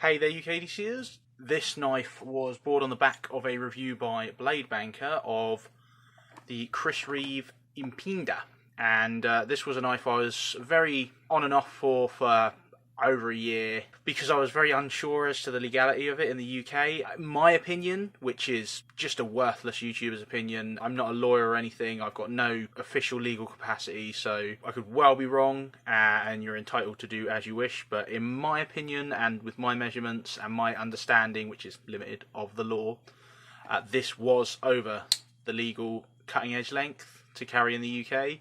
Hey there UKDCers, this knife was brought on the back of a review by Blade Banker of the Chris Reeve Impinda, and this was a knife I was very on and off for over a year because I was very unsure as to the legality of it in the UK. My opinion, which is just a worthless YouTuber's opinion, I'm not a lawyer or anything, I've got no official legal capacity, so I could well be wrong, and you're entitled to do as you wish, but in my opinion and with my measurements and my understanding, which is limited, of the law, this was over the legal cutting edge length to carry in the UK.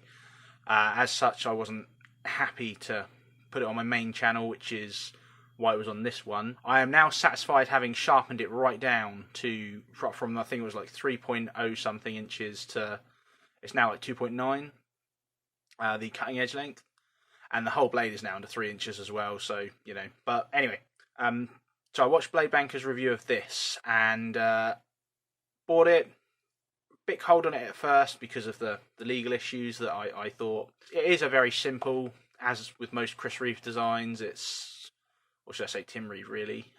As such, I wasn't happy to put it on my main channel, which is why it was on this one. I am now satisfied having sharpened it right down to, from I think it was like 3.0 something inches to, it's now like 2.9, the cutting edge length, and the whole blade is now under 3 inches as well, so, you know, but anyway, so I watched Blade Banker's review of this, and bought it. Bit cold on it at first because of the legal issues that I thought. It is a very simple, as with most Chris Reeve designs, it's, or should I say Tim Reeve really,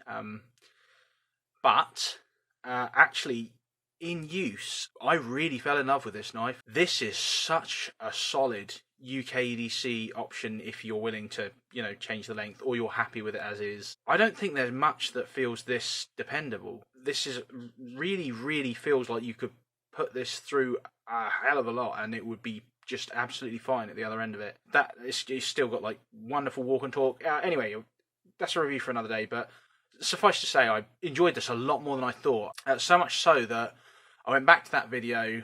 but actually in use, I really fell in love with this knife. This is such a solid UKDC option if you're willing to, you know, change the length or you're happy with it as is. I don't think there's much that feels this dependable. This is really feels like you could put this through a hell of a lot and it would be just absolutely fine at the other end of it. That it's still got like wonderful walk and talk. Anyway, that's a review for another day, but suffice to say I enjoyed this a lot more than I thought. So much so that I went back to that video.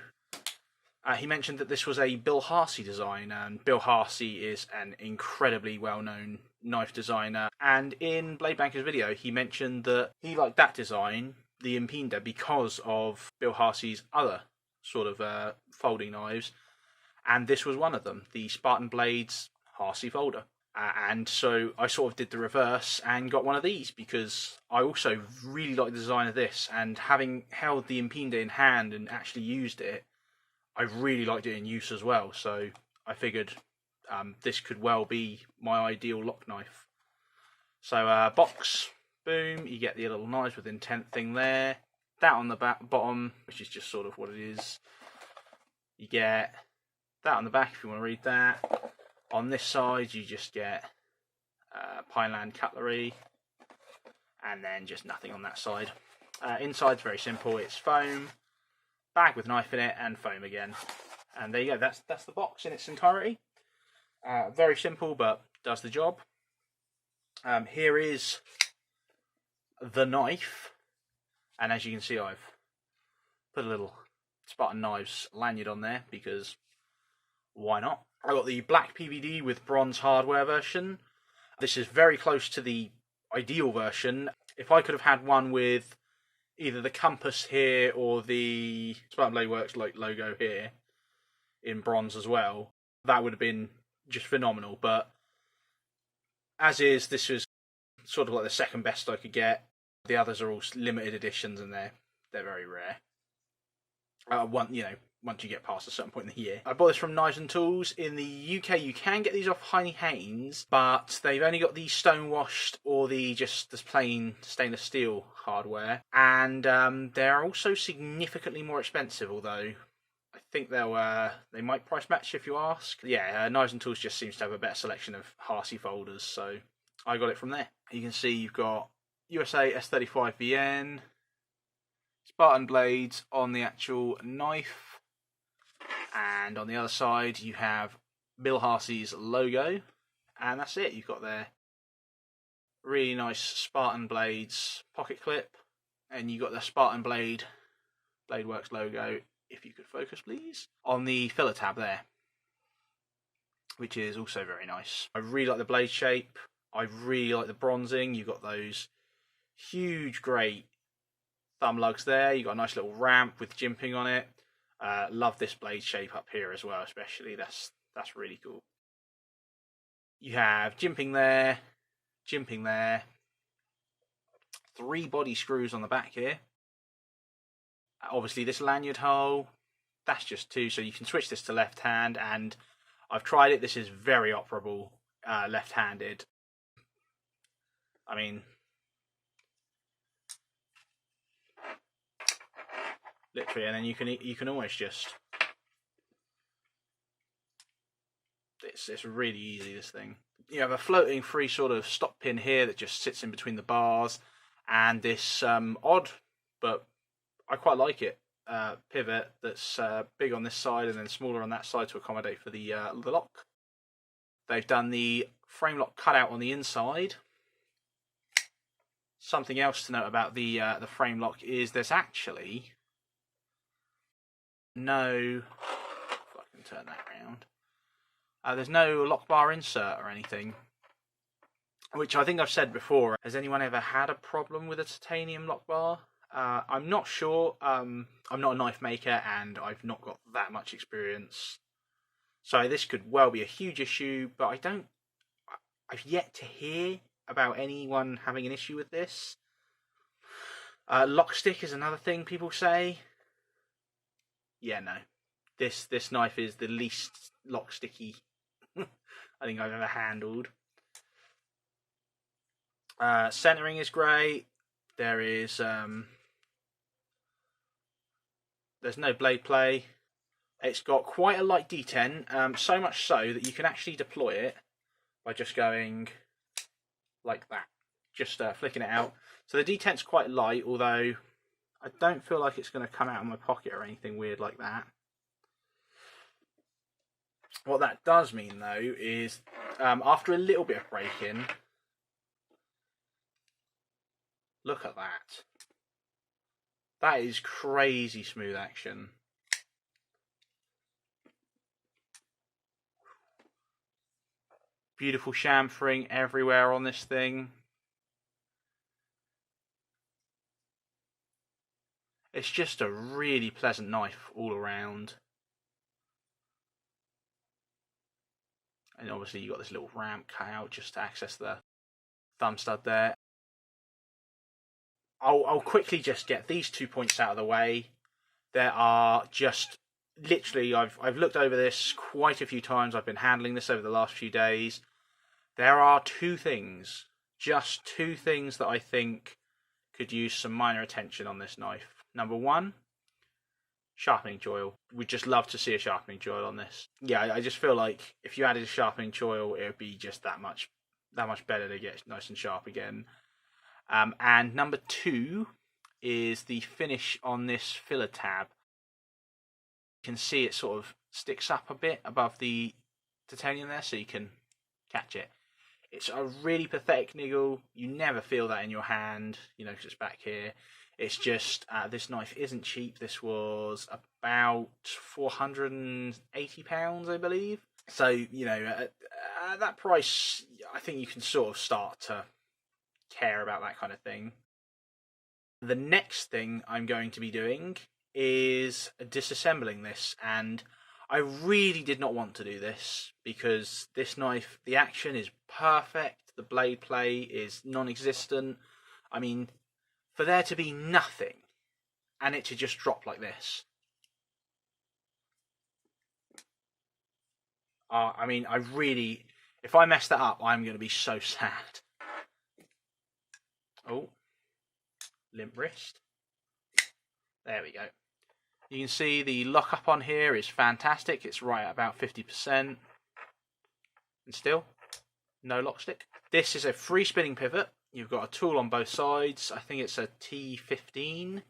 He mentioned that this was a Bill Harsey design, and Bill Harsey is an incredibly well-known knife designer, and in Blade Banker's video he mentioned that he liked that design, the Impinda, because of Bill Harsey's other sort of folding knives, and this was one of them, the Spartan Blades Harsey Folder. And so I sort of did the reverse and got one of these because I also really like the design of this, and having held the Impinda in hand and actually used it, I really liked it in use as well, so I figured this could well be my ideal lock knife. So box, boom, you get the little knives with intent thing there. That on the bottom, which is just sort of what it is. You get that on the back if you want to read that. On this side, you just get Pineland cutlery, and then just nothing on that side. Inside's very simple. It's foam, bag with knife in it, and foam again. And there you go. That's the box in its entirety. Very simple, but does the job. Here is the knife, and as you can see, I've put a little Spartan Knives lanyard on there because why not? I got the black PVD with bronze hardware version. This is very close to the ideal version. If I could have had one with either the compass here or the Spartan Blade Works logo here in bronze as well, that would have been just phenomenal. But as is, this was sort of like the second best I could get. The others are all limited editions and they're very rare. Once you get past a certain point in the year. I bought this from Knives and Tools. In the UK, you can get these off Heine Haynes, but they've only got the stonewashed or the plain stainless steel hardware, and they're also significantly more expensive. Although I think they might price match if you ask. Yeah, Knives and Tools just seems to have a better selection of Harsey folders, so I got it from there. You can see you've got USA S35BN, Spartan Blades on the actual knife. And on the other side you have Bill Harsey's logo, and that's it. You've got their really nice Spartan Blades pocket clip, and you've got the Spartan Blade Works logo, if you could focus please, on the filler tab there, which is also very nice. I really like the blade shape, I really like the bronzing. You've got those huge great thumb lugs there, you've got a nice little ramp with jimping on it. Love this blade shape up here as well, especially. That's really cool. You have jimping there, 3 body screws on the back here. Obviously this lanyard hole, that's just 2, so you can switch this to left hand, and I've tried it, this is very operable left-handed. I mean, literally, and then you can almost just. It's really easy, this thing. You have a floating free sort of stop pin here that just sits in between the bars, and this odd, but I quite like it, pivot that's big on this side and then smaller on that side to accommodate for the lock. They've done the frame lock cutout on the inside. Something else to note about the frame lock is there's actually no. If I can turn that around. There's no lock bar insert or anything, which I think I've said before. Has anyone ever had a problem with a titanium lock bar? I'm not sure. I'm not a knife maker and I've not got that much experience. So this could well be a huge issue, but I've yet to hear about anyone having an issue with this. Lock stick is another thing people say. Yeah, no. This knife is the least lock sticky I think I've ever handled. Centering is great. There's no blade play. It's got quite a light detent, so much so that you can actually deploy it by just going like that, just flicking it out. So the detent's quite light, although I don't feel like it's going to come out of my pocket or anything weird like that. What that does mean, though, is after a little bit of braking, look at that. That is crazy smooth action. Beautiful chamfering everywhere on this thing. It's just a really pleasant knife all around. And obviously you've got this little ramp cut out just to access the thumb stud there. I'll quickly just get these 2 points out of the way. There are just literally, I've looked over this quite a few times. I've been handling this over the last few days. There are just two things that I think could use some minor attention on this knife. Number one, sharpening choil. We'd just love to see a sharpening choil on this. Yeah, I just feel like if you added a sharpening choil, it would be just that much better to get nice and sharp again. And number two is the finish on this filler tab. You can see it sort of sticks up a bit above the titanium there, so you can catch it. It's a really pathetic niggle. You never feel that in your hand, because it's back here. It's just, this knife isn't cheap. This was about £480, I believe. So, at that price, I think you can sort of start to care about that kind of thing. The next thing I'm going to be doing is disassembling this, and I really did not want to do this because this knife, the action is perfect, the blade play is non-existent. I mean, for there to be nothing and it to just drop like this. I mean, if I mess that up, I'm going to be so sad. Oh, limp wrist. There we go. You can see the lockup on here is fantastic. It's right at about 50%. And still, no lock stick. This is a free spinning pivot. You've got a tool on both sides. I think it's a T15.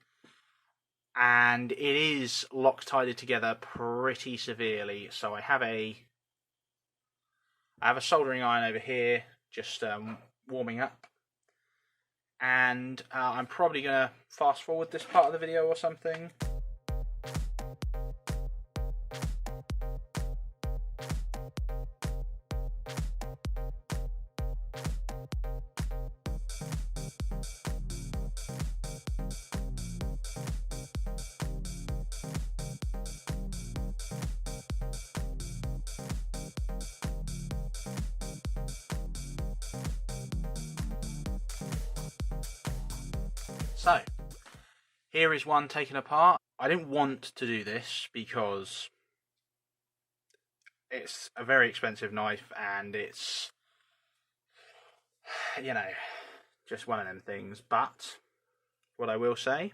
And it is Loctite together pretty severely. So I have a soldering iron over here, just warming up. And I'm probably going to fast forward this part of the video or something. So, here is one taken apart. I didn't want to do this because it's a very expensive knife and it's, just one of them things. But what I will say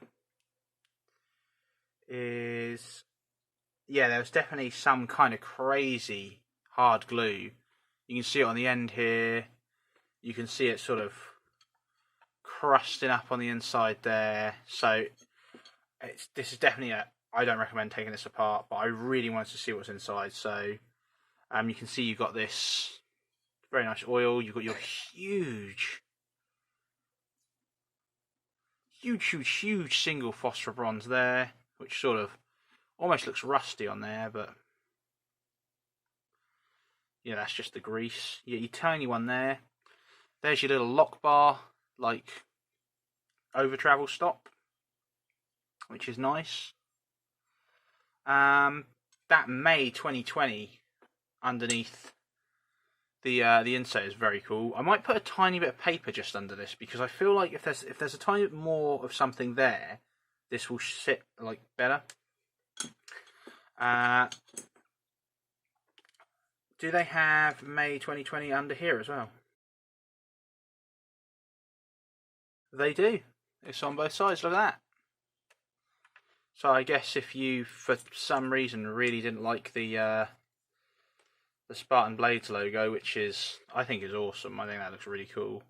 is, yeah, there was definitely some kind of crazy hard glue. You can see it on the end here. You can see it sort of crusting up on the inside there. So this is definitely I don't recommend taking this apart, but I really wanted to see what's inside. So you can see you've got this very nice oil. You've got your huge single phosphor bronze there, which sort of almost looks rusty on there, but yeah, that's just the grease. Yeah, your tiny one there. There's your little lock bar, like over travel stop, which is nice. That May 2020 underneath the insert is very cool. I might put a tiny bit of paper just under this, because I feel like if there's a tiny bit more of something there, this will sit like better. Do they have May 2020 under here as well? They do. It's on both sides. Look at that. So I guess if you, for some reason, really didn't like the Spartan Blades logo, which I think is awesome. I think that looks really cool.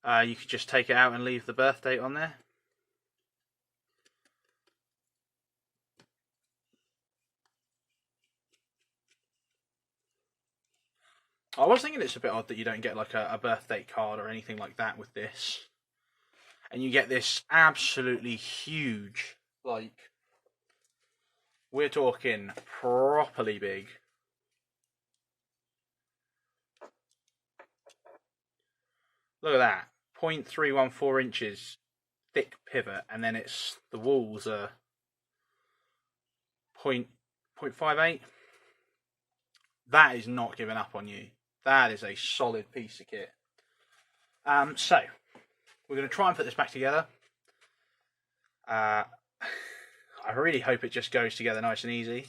You could just take it out and leave the birth date on there. I was thinking it's a bit odd that you don't get like a birthday card or anything like that with this. And you get this absolutely huge, like, we're talking properly big. Look at that, 0.314 inches thick pivot, and then the walls are 0.58. That is not giving up on you. That is a solid piece of kit. So we're going to try and put this back together. I really hope it just goes together nice and easy.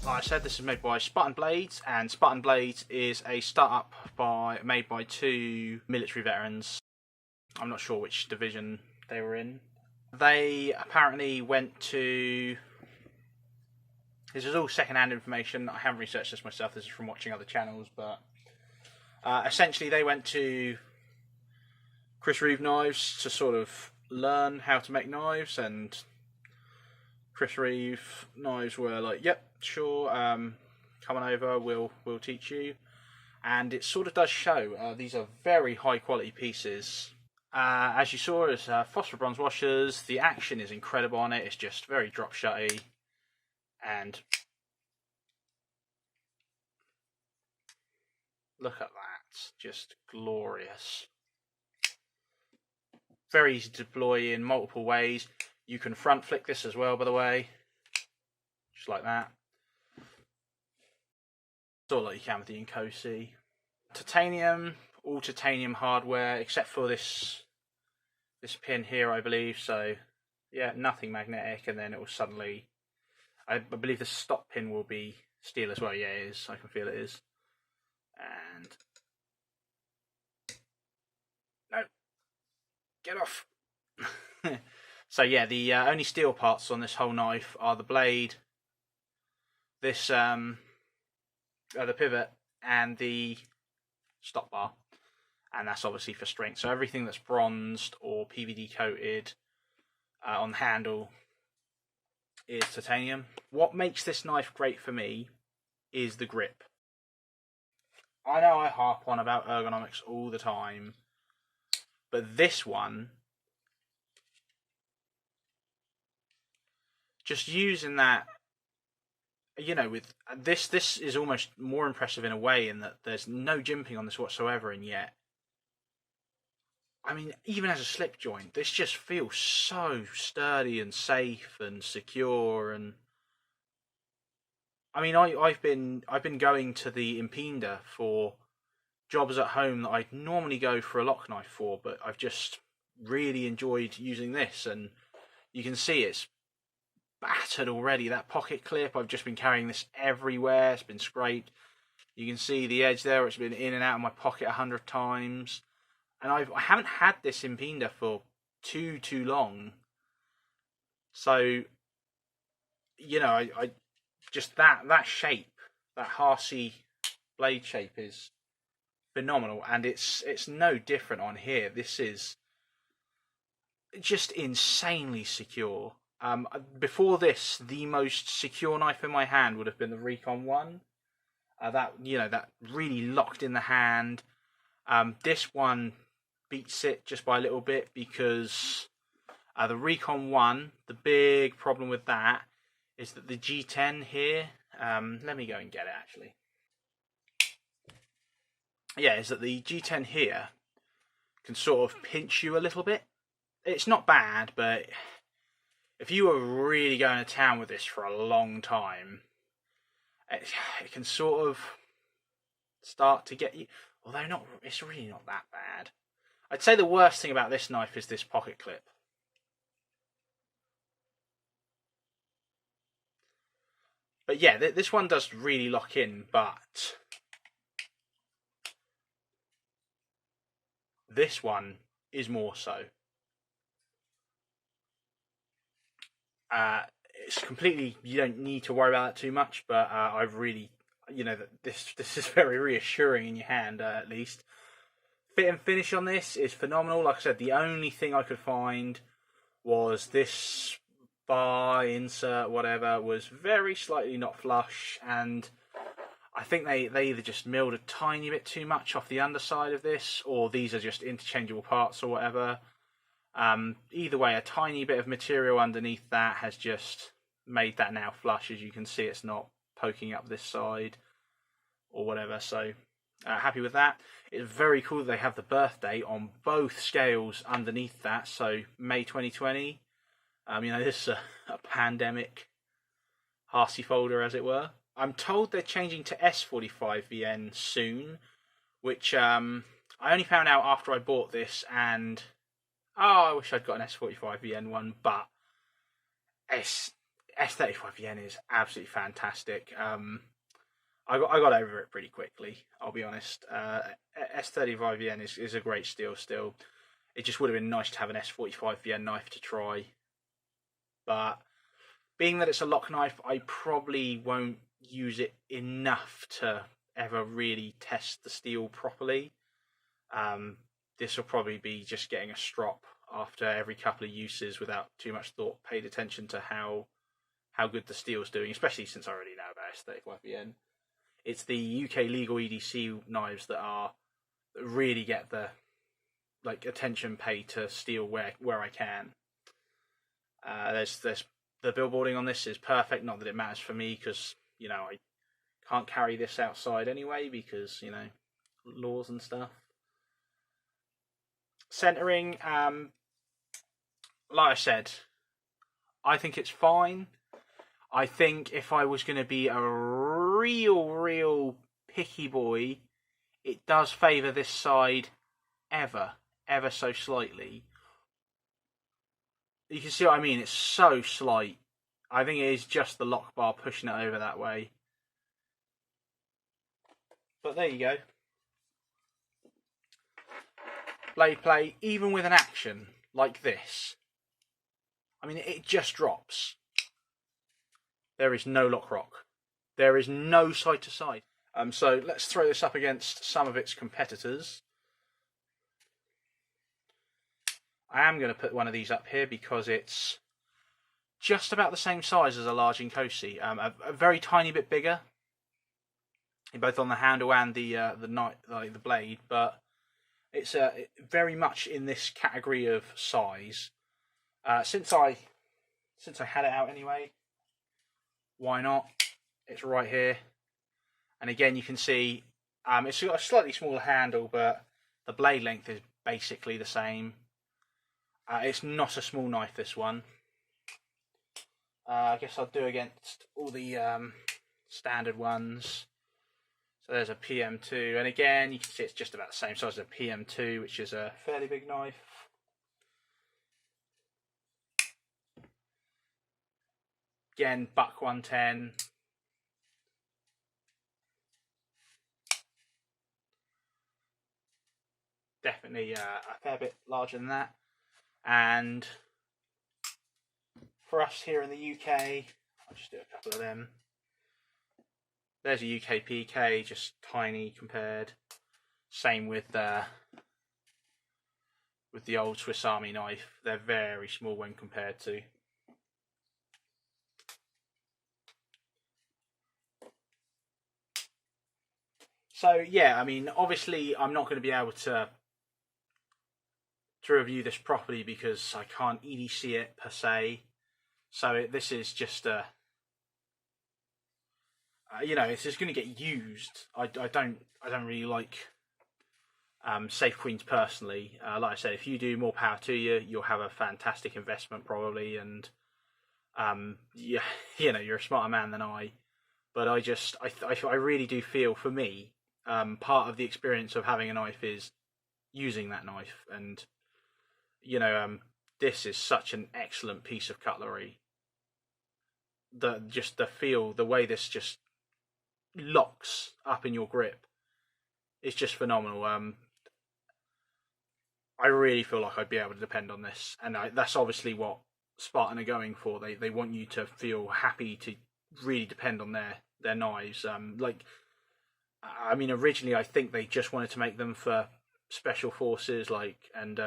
Like I said, this is made by Spartan Blades, and Spartan Blades is a startup made by two military veterans. I'm not sure which division they were in. They apparently went to... This is all second-hand information. I haven't researched this myself. This is from watching other channels, but essentially they went to Chris Reeve Knives to sort of learn how to make knives, and Chris Reeve Knives were like, "Yep, sure, come on over, we'll teach you." And it sort of does show. These are very high quality pieces. As you saw, it's phosphor bronze washers. The action is incredible on it. It's just very drop shutty, and look at that, just glorious. Very easy to deploy in multiple ways. You can front flick this as well, by the way, just like that. All like you can with the Inkosi. Titanium, all titanium hardware, except for this pin here, I believe. So yeah, nothing magnetic, and then it will suddenly, I believe the stop pin will be steel as well. Yeah, it is. I can feel it is. And no, get off. So yeah, the only steel parts on this whole knife are the blade, this the pivot, and the stop bar, and that's obviously for strength. So everything that's bronzed or PVD coated on the handle is titanium. What makes this knife great for me is the grip. I know I harp on about ergonomics all the time, but this one, just using that, you know, with this is almost more impressive in a way, in that there's no jimping on this whatsoever, and yet I mean, even as a slip joint, this just feels so sturdy and safe and secure. And I mean, I've been going to the Impender for jobs at home that I'd normally go for a lock knife for, but I've just really enjoyed using this. And you can see it's battered already. That pocket clip, I've just been carrying this everywhere. It's been scraped. You can see the edge there. It's been in and out of my pocket 100 times. And I haven't had this Impender for too long. So, you know, I just that shape, that Harsey blade shape is phenomenal, and it's no different on here. This is just insanely secure. Before this, the most secure knife in my hand would have been the Recon One. That really locked in the hand. This one beats it just by a little bit, because the Recon One, the big problem with that is that the G10 here, let me go and get it actually. Yeah, is that the G10 here can sort of pinch you a little bit. It's not bad, but if you were really going to town with this for a long time, it can sort of start to get you. Although it's really not that bad. I'd say the worst thing about this knife is this pocket clip. But yeah, this one does really lock in, but this one is more so. It's completely, you don't need to worry about that too much, but I've really, this is very reassuring in your hand, at least. Fit and finish on this is phenomenal. Like I said, the only thing I could find was this bar, insert, whatever, was very slightly not flush, and I think they either just milled a tiny bit too much off the underside of this, or these are just interchangeable parts or whatever. Either way, a tiny bit of material underneath that has just made that now flush. As you can see, it's not poking up this side or whatever, so happy with that. It's very cool that they have the birthday on both scales underneath that, so May 2020. This is a pandemic Harsey folder, as it were. I'm told they're changing to S45VN soon, which I only found out after I bought this, and I wish I'd got an S45VN one, but S35VN is absolutely fantastic. I got over it pretty quickly, I'll be honest. S35VN is a great steel still. It just would have been nice to have an S45VN knife to try. But being that it's a lock knife, I probably won't use it enough to ever really test the steel properly. This will probably be just getting a strop after every couple of uses without too much thought paid attention to how good the steel's doing, especially since I already know about S35VN. It's the UK legal EDC knives that really get the attention paid to steel where I can. There's the billboarding on this is perfect. Not that it matters for me, because I can't carry this outside anyway, because laws and stuff. Centering, like I said, I think it's fine. I think if I was going to be a real picky boy, it does favour this side ever so slightly. You can see what I mean, it's so slight. I think it is just the lock bar pushing it over that way. But there you go. Blade play, even with an action like this, I mean, it just drops. There is no lock rock. There is no side to side. So let's throw this up against some of its competitors. I am going to put one of these up here because it's just about the same size as a large Inkosi. A very tiny bit bigger, both on the handle and the blade, but it's very much in this category of size. Since I had it out anyway, why not? It's right here, and again you can see it's got a slightly smaller handle, but the blade length is basically the same. It's not a small knife, this one. I guess I'll do against all the standard ones. So there's a PM2, and again, you can see it's just about the same size as a PM2, which is a fairly big knife. Again, buck 110. Definitely a fair bit larger than that. And for us here in the UK, I'll just do a couple of them. There's a UK PK, just tiny compared. Same with the old Swiss Army knife. They're very small when compared to. So yeah, I mean, obviously I'm not going to be able to review this properly because I can't EDC it per se. So this is just a, you know, it's just going to get used. I don't really like safe queens personally. Like I said, if you do, more power to you. You'll have a fantastic investment probably, and yeah, you know, you're a smarter man than I. But I really do feel, for me, part of the experience of having a knife is using that knife, and you know, this is such an excellent piece of cutlery. Just the feel, the way this just locks up in your grip, is just phenomenal. I really feel like I'd be able to depend on this, and that's obviously what Spartan are going for. They want you to feel happy to really depend on their knives. Like, I mean, originally I think they just wanted to make them for special forces, like, and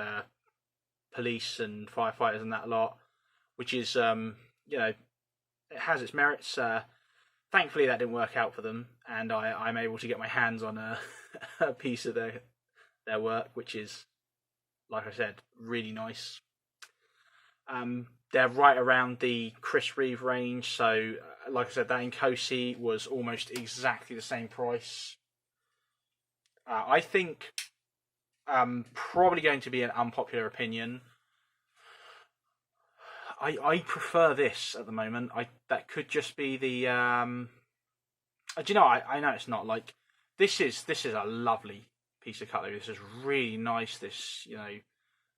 police and firefighters and that lot, which is, you know, it has its merits. Thankfully that didn't work out for them, and I'm able to get my hands on a piece of their work, which is, like I said, really nice. They're right around the Chris Reeve range, so like I said, that Inkosi was almost exactly the same price. I think, probably going to be an unpopular opinion, I prefer this at the moment. That could just be the do you know, I know it's not, like, this is a lovely piece of cutlery. This is really nice. This, you know,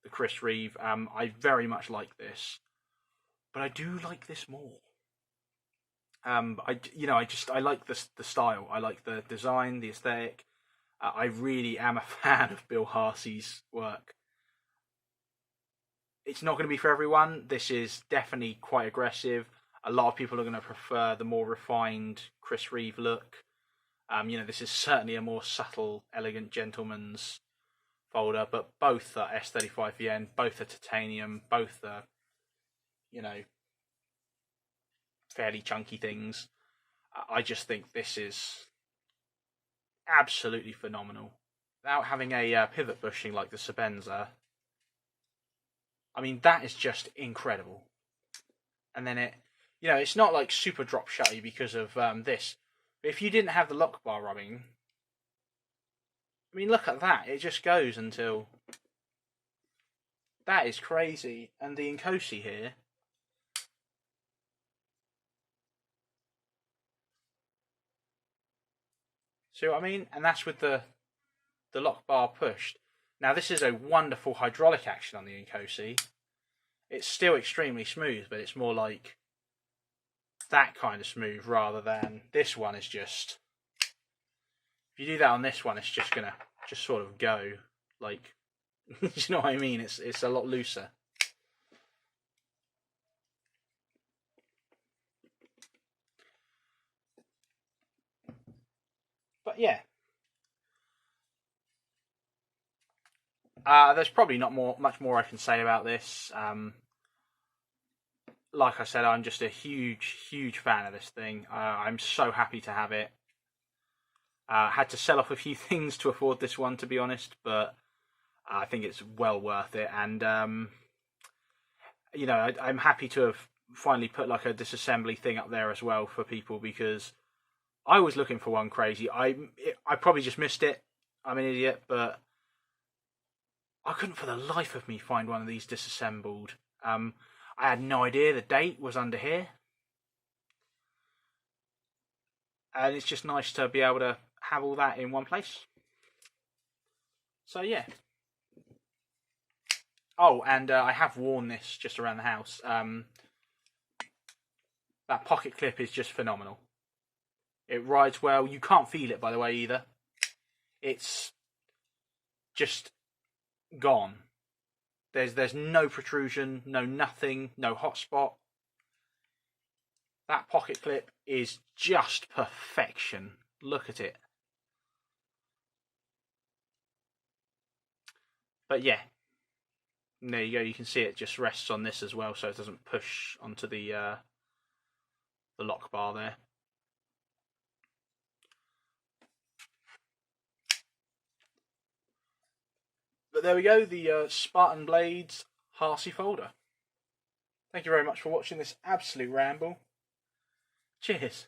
the Chris Reeve. I very much like this, but I do like this more. I like the style. I like the design, the aesthetic. I really am a fan of Bill Harsey's work. It's not going to be for everyone. This is definitely quite aggressive. A lot of people are going to prefer the more refined Chris Reeve look. You know, this is certainly a more subtle, elegant gentleman's folder, but both are S35VN, both are titanium, both are, you know, fairly chunky things. I just think this is absolutely phenomenal. Without having a pivot bushing like the Sabenza, I mean, that is just incredible. And then it, you know, it's not like super drop shutty because of this. But if you didn't have the lock bar rubbing, I mean, look at that. It just goes until... That is crazy. And the Inkosi here, see what I mean? And that's with the lock bar pushed. Now, this is a wonderful hydraulic action on the Inkosi. It's still extremely smooth, but it's more like that kind of smooth rather than this one is just... If you do that on this one, it's just gonna just sort of go, like, you know what I mean? It's a lot looser. But yeah, there's probably not much more I can say about this. Like I said, I'm just a huge fan of this thing. I'm so happy to have it. Had to sell off a few things to afford this one, to be honest, but I think it's well worth it. And you know, I'm happy to have finally put like a disassembly thing up there as well for people, because I was looking for one crazy. I probably just missed it. I'm an idiot, but I couldn't for the life of me find one of these disassembled. I had no idea the date was under here. And it's just nice to be able to have all that in one place. So yeah. Oh, and I have worn this just around the house. That pocket clip is just phenomenal. It rides well. You can't feel it, by the way, either. It's just gone. There's no protrusion, no nothing, no hotspot. That pocket clip is just perfection. Look at it. But yeah, there you go. You can see it just rests on this as well, so it doesn't push onto the lock bar there. But there we go, the Spartan Blades Harsey Folder. Thank you very much for watching this absolute ramble. Cheers.